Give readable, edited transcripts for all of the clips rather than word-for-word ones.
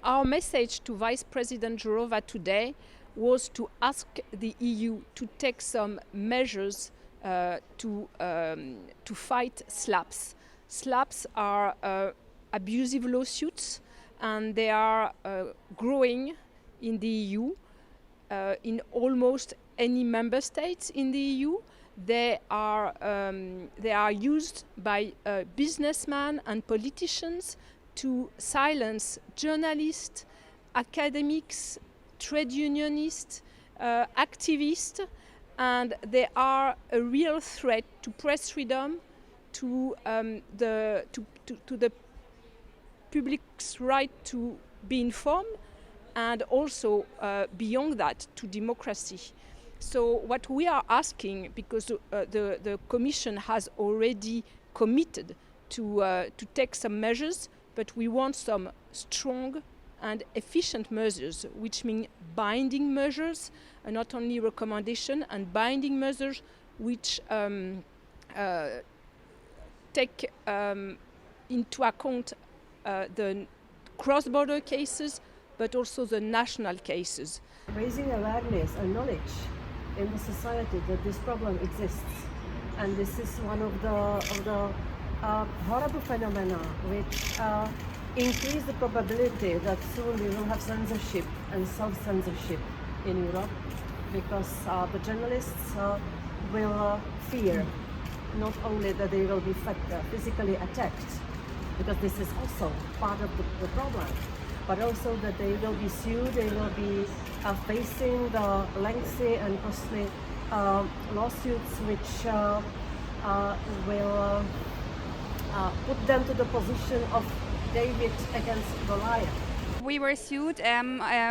our message to Vice President Jourová today was to ask the EU to take some measures to fight SLAPPs. SLAPPs are abusive lawsuits, and they are growing in the EU, in almost any member states in the EU. They are used by businessmen and politicians to silence journalists, academics, trade unionists, activists, and they are a real threat to press freedom, to the public's right to be informed, and also beyond that to democracy. So what we are asking, because the Commission has already committed to take some measures, but we want some strong and efficient measures, which mean binding measures, and not only recommendation, and binding measures which take into account the cross-border cases, but also the national cases. Raising awareness and knowledge in the society that this problem exists, and this is one of the horrible phenomena which increase the probability that soon we will have censorship and self-censorship in Europe, because the journalists will fear not only that they will be physically attacked, because this is also part of the problem, but also that they will be sued, they will be facing the lengthy and costly lawsuits which will put them to the position of David against Goliath. We were sued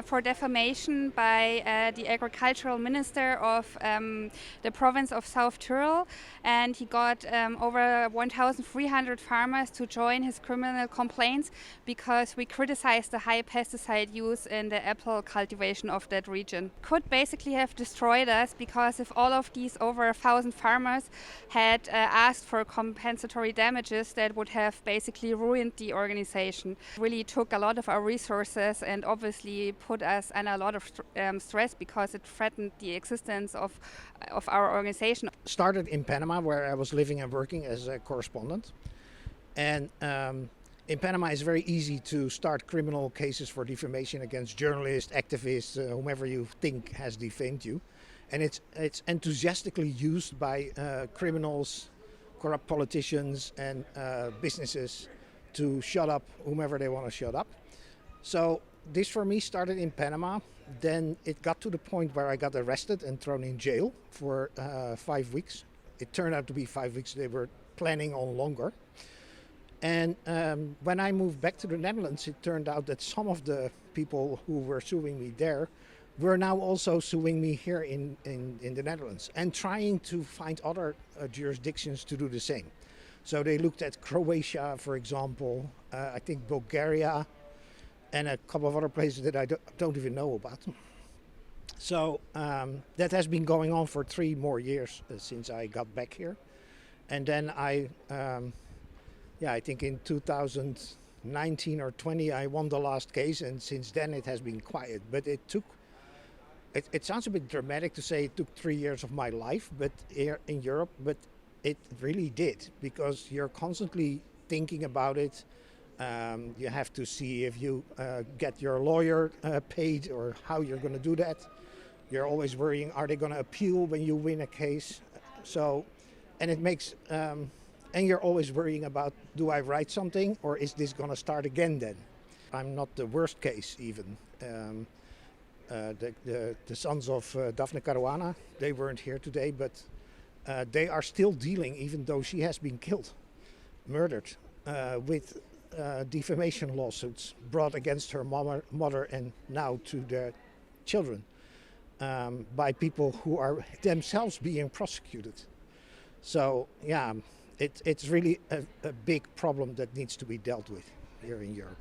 for defamation by the agricultural minister of the province of South Tyrol, and he got over 1,300 farmers to join his criminal complaints because we criticized the high pesticide use in the apple cultivation of that region. Could basically have destroyed us, because if all of these over 1,000 farmers had asked for compensatory damages, that would have basically ruined the organization. Really took a lot of our resources and obviously put us under a lot of stress, because it threatened the existence of our organization. Started in Panama, where I was living and working as a correspondent. And in Panama it's very easy to start criminal cases for defamation against journalists, activists, whomever you think has defamed you. And it's enthusiastically used by criminals, corrupt politicians and businesses to shut up whomever they want to shut up. So this for me started in Panama. Then it got to the point where I got arrested and thrown in jail for 5 weeks. It turned out to be 5 weeks. They were planning on longer. And when I moved back to the Netherlands, it turned out that some of the people who were suing me there were now also suing me here in the Netherlands, and trying to find other jurisdictions to do the same. So they looked at Croatia, for example, I think Bulgaria, and a couple of other places that I don't even know about. So that has been going on for 3 more years since I got back here. And then I think in 2019 or 20 I won the last case, and since then it has been quiet. But it sounds a bit dramatic to say it took 3 years of my life, but here in Europe, but it really did, because you're constantly thinking about it. You have to see if you get your lawyer paid or how you're going to do that. You're always worrying, are they going to appeal when you win a case? So, and it makes, and you're always worrying about, do I write something or is this going to start again then? I'm not the worst case even. The sons of Daphne Caruana, they weren't here today, but they are still dealing, even though she has been killed, murdered, with defamation lawsuits brought against her mother and now to their children by people who are themselves being prosecuted. So yeah, it's really a big problem that needs to be dealt with here in Europe.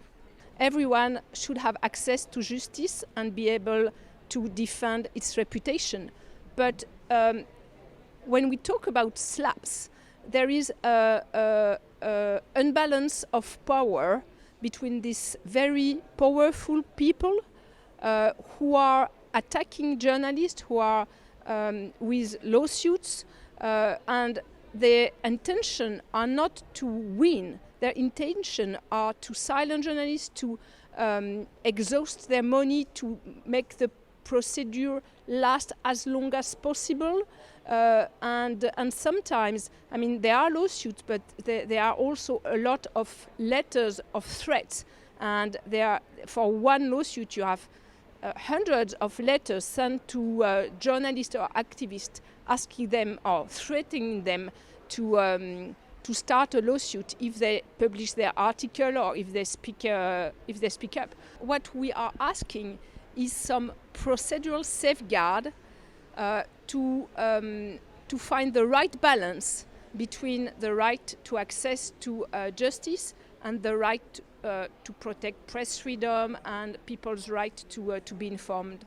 Everyone should have access to justice and be able to defend its reputation. But when we talk about SLAPPs, there is a unbalance of power between these very powerful people who are attacking journalists, who are with lawsuits, and their intention are not to win. Their intention are to silence journalists, to exhaust their money, to make the procedure last as long as possible. And sometimes, I mean, there are lawsuits, but there are also a lot of letters of threats. And for one lawsuit, you have hundreds of letters sent to journalists or activists asking them or threatening them to start a lawsuit if they publish their article or if they speak up. What we are asking is some procedural safeguard to find the right balance between the right to access to justice and the right to protect press freedom and people's right to be informed.